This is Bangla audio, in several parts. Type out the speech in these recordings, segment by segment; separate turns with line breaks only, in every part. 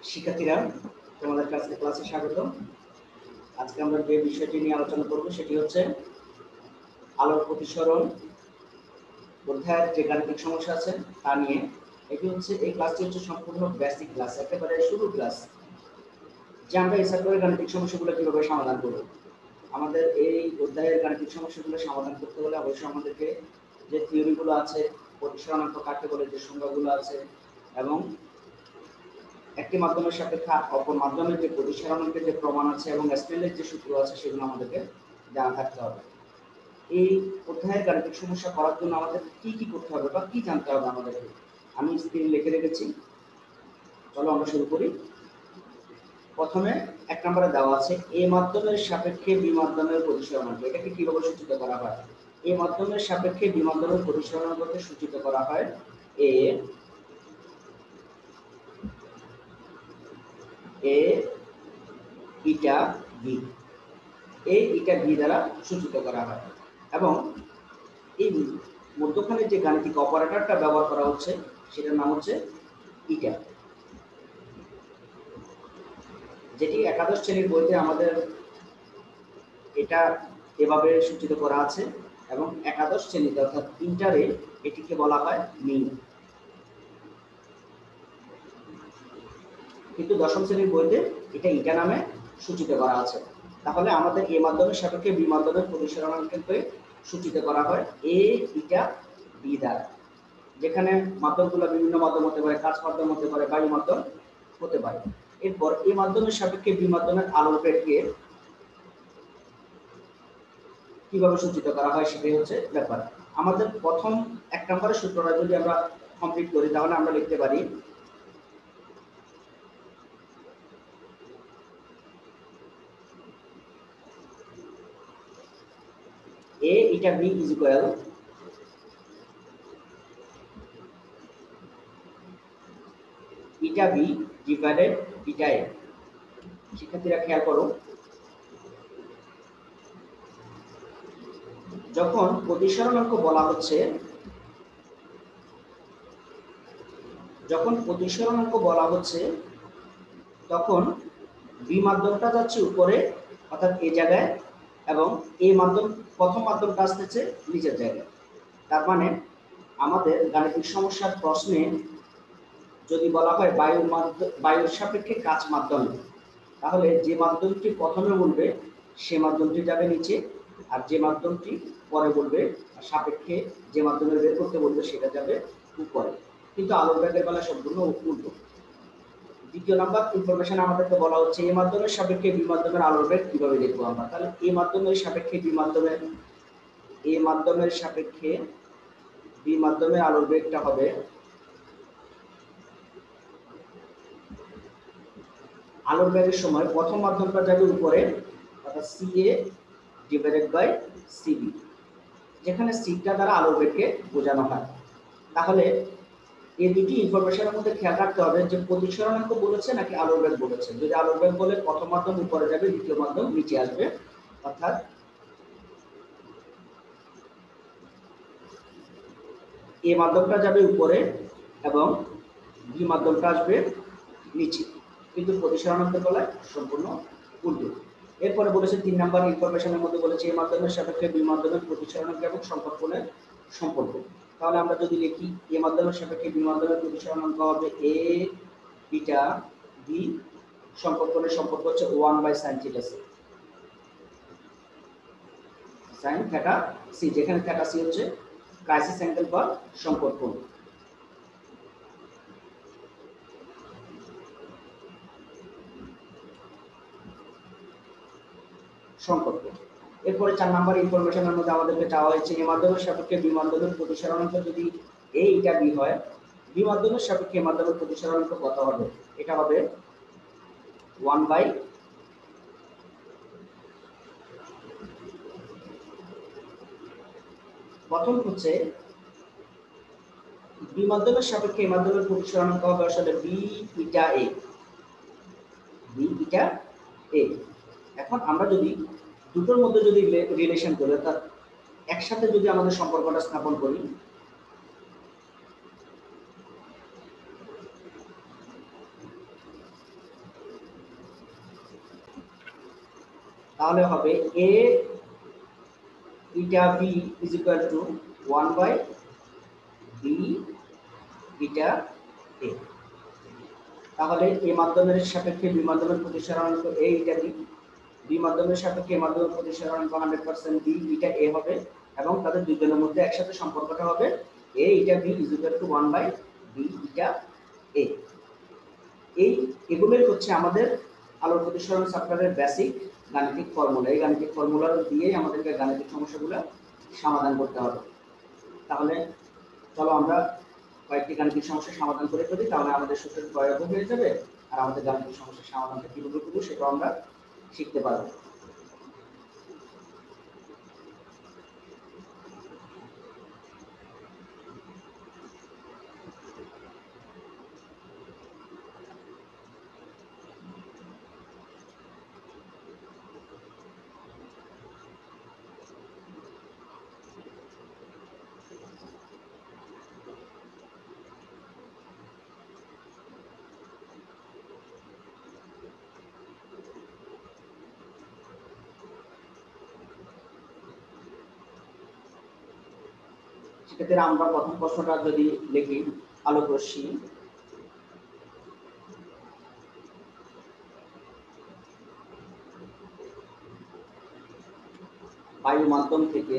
শিক্ষার্থীরা, তোমাদের ক্লাসে স্বাগত। আজকে আমরা যে বিষয়টি নিয়ে আলোচনা করব সেটি হচ্ছে আলোর প্রতিসরণ অধ্যায়ের যে গাণিতিক সমস্যা আছে তা নিয়ে। এই ক্লাসটি হচ্ছে সম্পূর্ণ বেসিক ক্লাস, একেবারে শুরু ক্লাস, যে আমরা এই চ্যাপ্টারের গাণিতিক সমস্যাগুলো কিভাবে সমাধান করব। আমাদের এই অধ্যায়ের গাণিতিক সমস্যাগুলো সমাধান করতে হলে অবশ্যই আমাদেরকে যে থিওরিগুলো আছে, প্রতিসরণাঙ্ক কাকে বলে, যে সংজ্ঞাগুলো আছে, এবং একটি মাধ্যমের সাপেক্ষে অপর মাধ্যমের যে প্রতিসরণাঙ্কের যে প্রমাণ আছে এবং স্নেলের যে সূত্র আছে সেগুলো আমাদেরকে জানা থাকতে হবে। এই অধ্যায়ের গাণিতিক সমস্যা করার জন্য আমাদের কি কি করতে হবে বা কি জানতে হবে আমাদেরকে, আমি স্ক্রিনে লিখে রেখেছি। চলো আমরা শুরু করি। প্রথমে 1 নম্বরে দেওয়া আছে এ মাধ্যমের সাপেক্ষে বি মাধ্যমের প্রতিসরণাঙ্ক। এটাকে কিভাবে সূচিত করা হয়? এ মাধ্যমের সাপেক্ষে বি মাধ্যমের প্রতিসরণাঙ্ককে সূচিত করা হয় এ ইটা বি, ইটা বি দ্বারা সূচিত করা হয়। এবং এই মধ্যখানে যে গাণিতিক অপারেটরটা ব্যবহার করা হচ্ছে সেটার নাম হচ্ছে ইটা, যেটি একাদশ শ্রেণীর বইতে আমাদের এটা এভাবে সূচিত করা আছে, এবং একাদশ শ্রেণীতে অর্থাৎ ইন্টারে এটিকে বলা হয় মিন। কিন্তু দশম শ্রেণীর বইতে এটা ইটা নামে সূচিত করা আছে। তাহলে আমাদের এ মাধ্যমের সাপেক্ষে বি মাধ্যমের প্রতিসরণাঙ্ককে সূচিত করা হয় এ ইটা বি দ্বারা, যেখানে মাধ্যমগুলো বিভিন্ন মাধ্যম হতে পারে, কাচ মাধ্যম হতে পারে, বায়ু মাধ্যম হতে পারে। এরপর এই মাধ্যমের সাপেক্ষে বি মাধ্যমের আলোর বেগকে কিভাবে সূচিত করা হয় সেটাই হচ্ছে ব্যাপার। আমাদের প্রথম 1 নম্বরের সূত্রটা যদি আমরা কমপ্লিট করি তাহলে আমরা লিখতে পারি A eta B is equal eta B divided eta A. শিক্ষার্থীরা খেয়াল করো, যখন প্রতিসরণাঙ্ক বলা হচ্ছে তখন বি মাধ্যমটা যাচ্ছে উপরে অর্থাৎ এই জায়গায়, এবং এ মাধ্যম প্রথম মাধ্যমটা আসতেছে নিচের জায়গায়। তার মানে আমাদের গাণিতিক সমস্যার প্রশ্নে যদি বলা হয় বায়ুর সাপেক্ষে কাচ মাধ্যম, তাহলে যে মাধ্যমটি প্রথমে বলবে সে মাধ্যমটি যাবে নিচে, আর যে মাধ্যমটি পরে বলবে সাপেক্ষে যে মাধ্যমের বের করতে বলবে সেটা যাবে উপরে। কিন্তু আলোর বেগের বেলা সম্পূর্ণ উল্টো। দ্বিতীয় নাম্বার ইনফরমেশন আমাদেরকে বলা হচ্ছে এ মাধ্যমের সাপেক্ষে বি মাধ্যমের আলোর বেগ কিভাবে লিখবো আমরা। তাহলে এ মাধ্যমের সাপেক্ষে বি মাধ্যমের আলোর বেগটা হবে আলোর বেগের সময় প্রথম মাধ্যমটা যাবে উপরে অর্থাৎ C A divided by C B, যেখানে সিটা দ্বারা আলোর বেগকে বোঝানো হয়। তাহলে এই দুটি ইনফরমেশনের মধ্যে খেয়াল রাখতে হবে যে প্রতিসরণাঙ্ক বলেছে নাকি আলোর বেগ বলেছে। যদি আলোর বেগ বলে প্রথম মাধ্যম উপরে যাবে, দ্বিতীয় মাধ্যম নিচে আসবে, অর্থাৎ এ মাধ্যমটা যাবে উপরে এবং বি মাধ্যমটা আসবে নিচে। কিন্তু প্রতিসরণাঙ্কের বেলায় সম্পূর্ণ উল্টো। এরপরে বলেছে 3 নাম্বার ইনফরমেশনের মধ্যে বলেছে এ মাধ্যমের সাপেক্ষে বি মাধ্যমের প্রতিসরণাঙ্ক এবং সম্পর্কনের সম্পর্ক। তাহলে আমরা যদি লিখি এ মাধ্যমের সাপেক্ষে বি মাধ্যমের প্রতিসরণাঙ্ক হবে এ বিটা বি, সম্পর্কনের সম্পর্ক হচ্ছে 1/sin θ sin θ c, যেখানে θ c হচ্ছে ক্রাইসিস অ্যাঙ্গেল বা সম্পর্ক। এরপরে 4 নাম্বার ইনফরমেশনের মধ্যে আমাদেরকে চাওয়া হয়েছে এ মাধ্যমের সাপেক্ষে বি মাধ্যমের প্রতিসরণাঙ্ক যদি এ ইটা বি হয়, বি মাধ্যমের সাপেক্ষে এ মাধ্যমের প্রতিসরণাঙ্ক কত হবে। এটা হবে 1/, প্রথম হচ্ছে বি মাধ্যমের সাপেক্ষে এ মাধ্যমের প্রতিসরণাঙ্ক হবে আসলে বি ইটা এ। এখন আমরা যদি দুটোর মধ্যে যদি রিলেশন করি অর্থাৎ একসাথে যদি আমাদের সম্পর্কটা স্থাপন করি, তাহলে হবে a eta b is equal to 1 by b eta a। তাহলে a মাধ্যমের সাপেক্ষে b মাধ্যমের প্রতিসরণাঙ্ক a eta b, b মাধ্যমের সাপেক্ষে a মাধ্যমের প্রতিসরণাঙ্ক 100% b eta a হবে এবং তাদের দুইজনের মধ্যে একসাথে সম্পর্কটা হবে a eta b is equal to 1 by b eta a। এগুলোই হচ্ছে আমাদের আলোর প্রতিসরণ চ্যাপ্টারের বেসিক গাণিতিক ফর্মুলা। এই গাণিতিক ফর্মুলা দিয়েই আমাদেরকে গাণিতিক সমস্যাগুলো সমাধান করতে হবে। তাহলে চলো আমরা কয়েকটি গাণিতিক সমস্যার সমাধান করে ফেলি, তাহলে আমাদের সূত্রের প্রয়োগ হয়ে যাবে আর আমাদের গাণিতিক সমস্যার সমাধানটা কিভাবে করব সেটাও আমরা শিখতে পারবো। সেক্ষেত্রে আমরা প্রথম প্রশ্নটা যদি লিখি, আলোক রশ্মি বায়ু মাধ্যম থেকে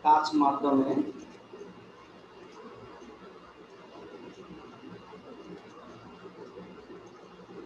কাচ মাধ্যমে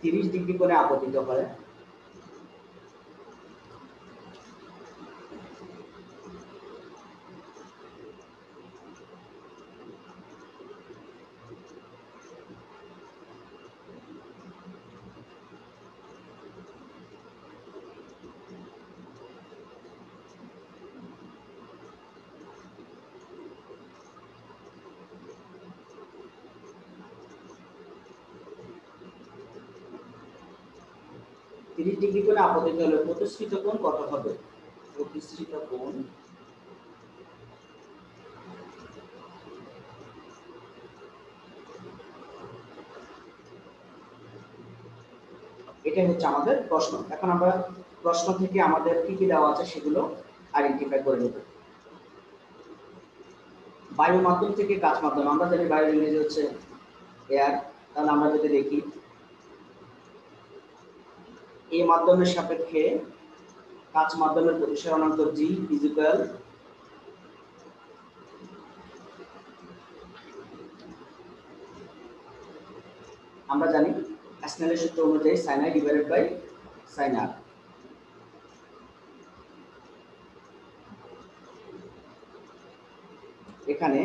30 ডিগ্রি করে আপতিত হয়। তিরিশ ডিগ্রি করে আপতিত হলে প্রতিসৃত কোণ কত হবে? প্রতিসৃত কোণ এটাই হচ্ছে আমাদের প্রশ্ন। এখন আমরা প্রশ্ন থেকে আমাদের কি কি দেওয়া আছে সেগুলো আইডেন্টিফাই করে নেব। বায়ু মাধ্যম থেকে কাচ মাধ্যম, আমরা জানি বায়ুর ইংরেজি হচ্ছে এয়ার। তাহলে আমরা যদি দেখি এই মাধ্যমের সাপেক্ষে কাচ মাধ্যমের প্রতিসরণাঙ্ক G is equal আমরা জানি স্নেলের সূত্র অনুযায়ী sin i divided by sin r। এখানে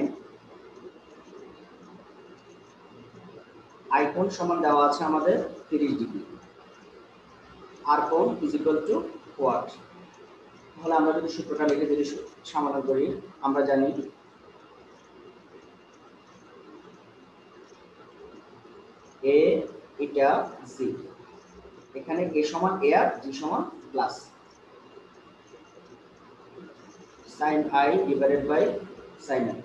i কোণ সমান দেওয়া আছে আমাদের 30 ডিগ্রি, r কোণ is equal to what? তাহলে আমরা যদি সূত্রটা লিখে যদি সমাধান করি, আমরা জানি a এটা c, এখানে a সমান a আর g সমান plus sin i divided by sin i।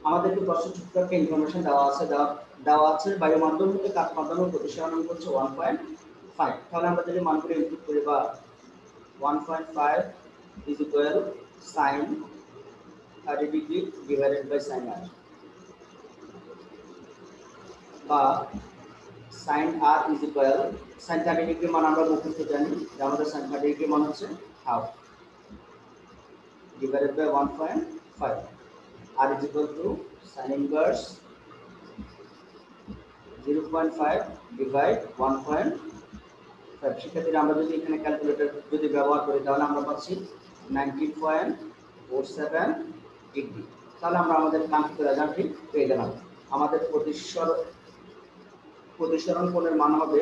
আমাদেরকে প্রশ্ন ছোট্ট একটা ইনফরমেশন দেওয়া আছে বায়ু মাধ্যম থেকে কাচ মাধ্যমের প্রতিসরণাঙ্ক হচ্ছে 1.5। তাহলে আমরা যদি মানগুলো ইনপুট করি বা 1.5 is equal sin 30 degree divided by sin r বা sin r is equal sin 30 degree মান আমরা মুখস্থ জানি যে আমাদের sin 30 ডিগ্রি মান হচ্ছে half. divided by 1.5. R is equal to sin inverse 0.5 divide 1.5. শিক্ষার্থীরা আমরা যদি এখানে ক্যালকুলেটর যদি ব্যবহার করি তাহলে আমরা পাচ্ছি 19.47 ডিগ্রি। তাহলে আমরা আমাদের কাঙ্ক্ষিত রেজাল্টটি পেয়ে গেলাম। আমাদের প্রতিসরণ কোণের মান হবে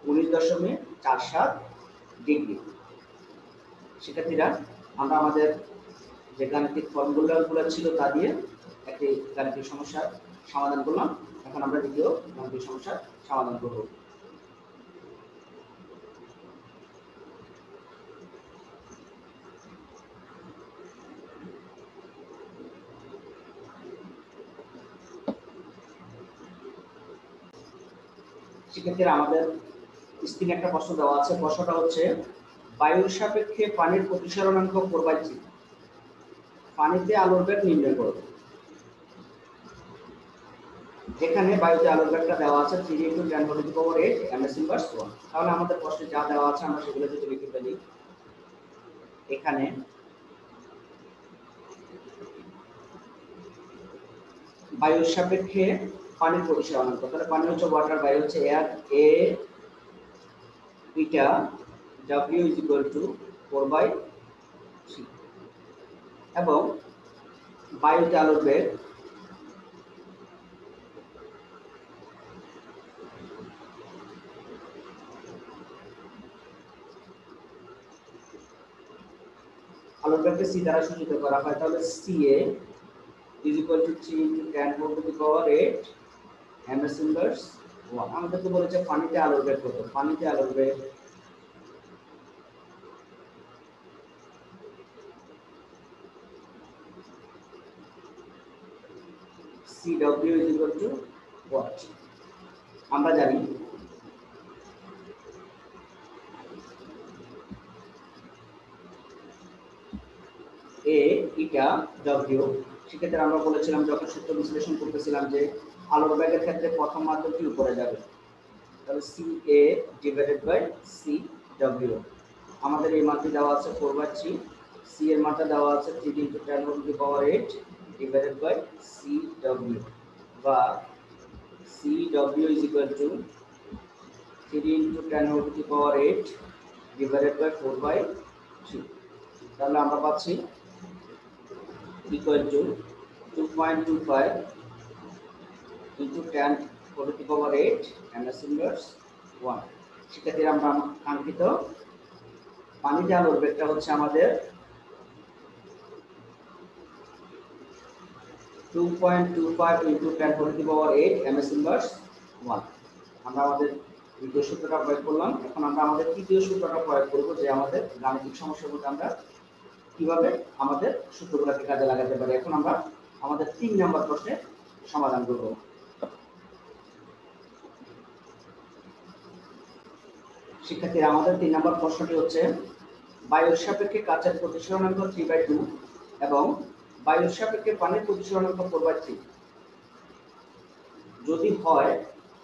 19.47 ডিগ্রি। শিক্ষার্থীরা আমরা আমাদের যে গাণিতিক ফর্মুলাগুলো ছিল তা দিয়ে একটি গাণিতিক সমস্যার সমাধান করলাম। এখন আমরা দ্বিতীয় গাণিতিক সমস্যার সমাধান করব। শিক্ষার্থীরা আমাদের স্ক্রিনে একটা প্রশ্ন দেওয়া আছে। প্রশ্নটা হচ্ছে বায়ুর সাপেক্ষে পানির প্রতিসরণাঙ্ক 4/3, পানিতে আলোর বেগ নির্ণয় করো। এখানে বায়ুতে আলোর বেগটা দেওয়া আছে 3 × 10⁸ ms ইনভার্স 1। তাহলে আমাদের প্রশ্নে যা দেওয়া আছে আমরা সেগুলো যদি লিখে ফেলি, এখানে বায়ুর সাপেক্ষে পানির প্রতিসরণাঙ্ক, তাহলে পানি হচ্ছে ওয়াটার, বায়ু হচ্ছে air, A eta W is equal to 4/3 এবং বায়ুতে আলোর বেগ আলোর বেগকে c দ্বারা সূচিত করা হয়। তাহলে CA is equal to 3 × 10⁸ ms inverse 1। আমাদেরকে বলেছে পানিতে আলোর বেগ কত। পানিতে আলোর বেগ CW is equal to what? আমরা জানি A ইটা W। সেক্ষেত্রে আমরা বলেছিলাম যখন সূত্র বিশ্লেষণ করতেছিলাম যে আলোর বেগের ক্ষেত্রে প্রথম মাধ্যমটি উপরে যাবে, তাহলে CA ডিভাইডেড বাই CW। আমাদের এই মানটি দেওয়া আছে 4/3, C এর মানটা দেওয়া আছে 3 × 10⁸ ডিভাইডেড বাই CW, বা CW is equal to 3 × 10⁸ divided by 4/3। তাহলে আমরা পাচ্ছি equal to 2.25 into 10⁸ ms inverse 1। শিক্ষার্থীরা আমরা কাঙ্ক্ষিত পানিতে আলোর বেগটা হচ্ছে আমাদের 2.25 into 10⁸ ms ইনভার্স 1। আমরা আমাদের দ্বিতীয় সূত্রটা প্রয়োগ করলাম। এখন আমরা আমাদের তৃতীয় সূত্রটা প্রয়োগ করব, যে আমাদের গাণিতিক সমস্যার মধ্যে আমরা কিভাবে আমাদের সূত্রগুলোকে কাজে লাগাতে পারি। এখন আমরা আমাদের 3 নম্বর প্রশ্নের সমাধান করব। শিক্ষার্থীরা আমাদের 3 নম্বর প্রশ্নটি হচ্ছে বায়ুর সাপেক্ষে কাচের প্রতিসরণাঙ্ক 3/2 এবং বায়ুর সাপেক্ষে পানির প্রতিসরণাঙ্ক 4/3 যদি হয়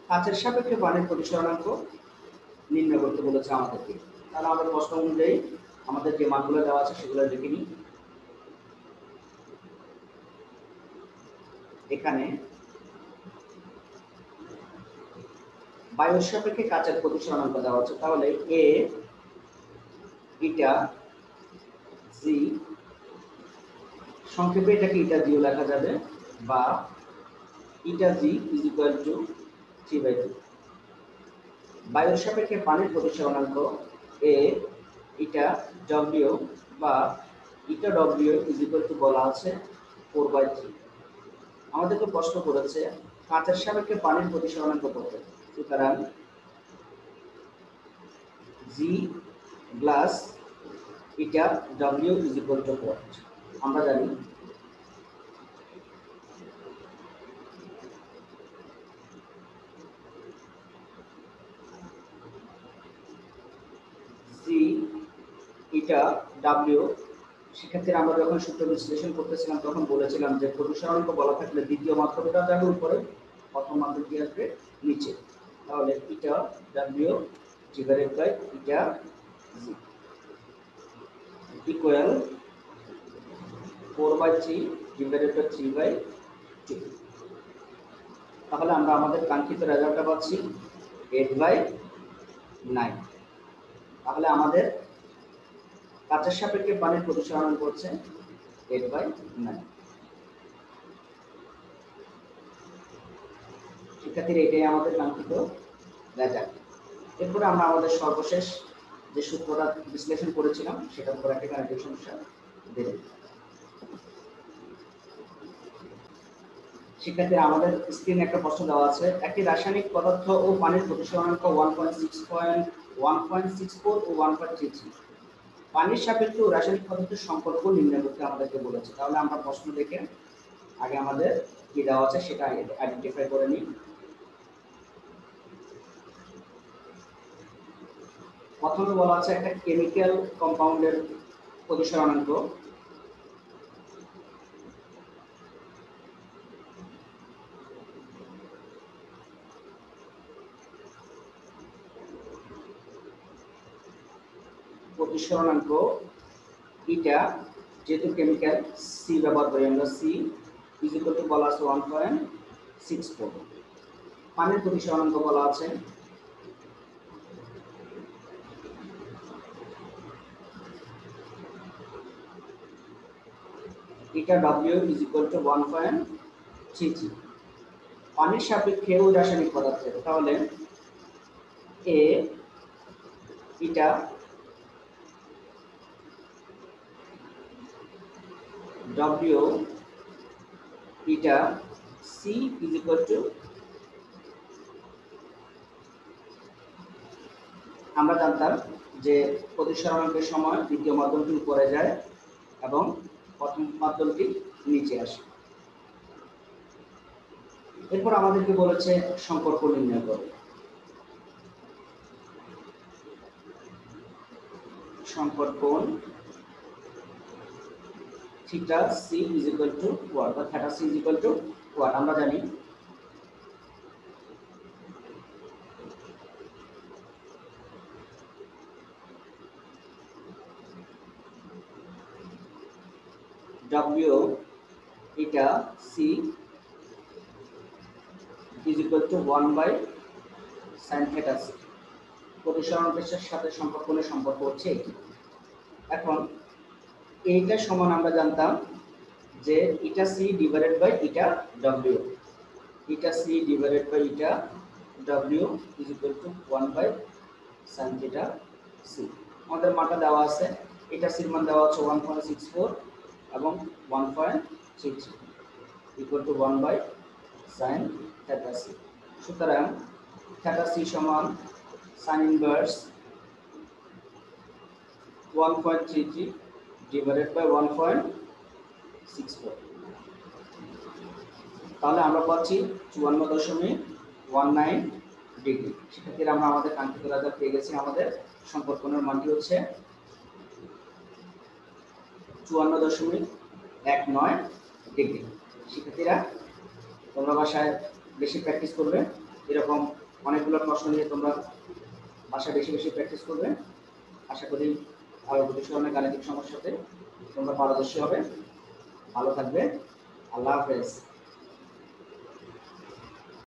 কাচের সাপেক্ষে পানির প্রতিসরণাঙ্ক নির্ণয় করতে বলেছে আমাদেরকে। তাহলে আমাদের প্রশ্ন অনুযায়ী আমাদের যে মানগুলো দেওয়া আছে সেগুলো লিখে নিই। এখানে বায়ুর সাপেক্ষে কাচের প্রতিসরণাঙ্ক দেওয়া আছে, তাহলে A ইটা G, সংক্ষেপে এটাকে ইটা জিও লেখা যাবে, বা ইটা G is equal to 3/2। বায়ুর সাপেক্ষে পানির প্রতিসরণাঙ্ক A ইটা W, বা ইটা W is equal to বলা আছে 4/3। আমাদেরকে প্রশ্ন করেছে কাচের সাপেক্ষে পানির প্রতিসরণাঙ্ক কত। সুতরাং G plus eta W is equal to what? আমরা জানি G ইটা W। শিক্ষার্থীরা আমরা যখন সূত্র বিশ্লেষণ করতেছিলাম তখন বলেছিলাম যে প্রতিসরণাঙ্ক বলা থাকলে দ্বিতীয় মাধ্যমটা যাবে উপরে, প্রথম মাধ্যমটি আসবে নিচে। তাহলে eta W divided by eta G equal 4/3 divided by 3/2। তাহলে আমরা আমাদের কাঙ্ক্ষিত রেজাল্টটা পাচ্ছি 8/9। তাহলে আমাদের কাচের সাপেক্ষে পানির প্রতিসরণ করছে 8/9। শিক্ষার্থীরা এটাই আমাদের কাঙ্ক্ষিত রেজাল্ট। এরপরে আমরা আমাদের সর্বশেষ যে সূত্রটা বিশ্লেষণ করেছিলাম সেটার উপর একটা গাণিতিক সমস্যা দেব। শিক্ষার্থীরা আমাদের স্ক্রিনে একটা প্রশ্ন দেওয়া আছে, একটি রাসায়নিক পদার্থ ও পানির প্রতিসরণাঙ্ক 1.64 ও 1.33। পানির সাপেক্ষে ও রাসায়নিক পদার্থের সম্পর্ক নির্ণয় করতে আমাদেরকে বলেছে। তাহলে আমরা প্রশ্ন দেখে আগে আমাদের কি দেওয়া আছে সেটা আইডেন্টিফাই করে নিই। প্রথমে বলা আছে একটা কেমিক্যাল কম্পাউন্ডের প্রতিসরণাঙ্ক। প্রতিসরণাঙ্ক এটা যেহেতু কেমিক্যাল সি ব্যবহার করি আমরা, সি ইজ ইকুয়াল টু বলা আছে 1.64। পানির প্রতিসরণাঙ্ক বলা আছে এটা W ইজ ইকুয়াল টু 1.33। পানির সাপেক্ষে ওই রাসায়নিক পদার্থের, তাহলে এ এটা W এটা C ইজ ইকুয়াল টু, আমরা জানতাম যে প্রতিসরণাঙ্কের সময় দ্বিতীয় মাধ্যমটি উপরে যায় এবং প্রথম মাধ্যমটি নিচে আসে। এরপর আমাদেরকে বলেছে সম্পর্ক নির্ণয় করো। সম্পর্ক theta C is equal to watt, বা theta C is equal to watt আমরা জানি W এটা C is equal to 1/sin theta c। প্রতিসরণের সাথে সম্পর্ক হচ্ছে এটি। এখন এইটা সমান আমরা জানতাম যে এটা C ডিভাইডেড বাই এটা W, এটা C ডিভাইডেড বাই এটা W is equal to 1/sin theta c। আমাদের মানটা দেওয়া আছে, এটা C এর মান দেওয়া আছে 1.64 এবং 1.33 equal to 1/sin theta c। সুতরাং theta c সমান sin inverse 1.33 divided by 1.64। তাহলে আমরা পাচ্ছি 54.19 ডিগ্রি। সেক্ষেত্রে আমরা আমাদের কাঙ্ক্ষিত রেজাল্ট পেয়ে গেছি। আমাদের সম্পর্কনের মানটি হচ্ছে 54.19 ডিগ্রি। শিক্ষার্থীরা তোমরা বাসায় বেশি প্র্যাকটিস করবে, এরকম অনেকগুলো প্রশ্ন নিয়ে তোমরা বাসায় বেশি বেশি প্র্যাকটিস করবে। আশা করি আলোর প্রতিসরণের গাণিতিক সমস্যাতে তোমরা পারদর্শী হবে। ভালো থাকবে। আল্লাহ হাফেজ।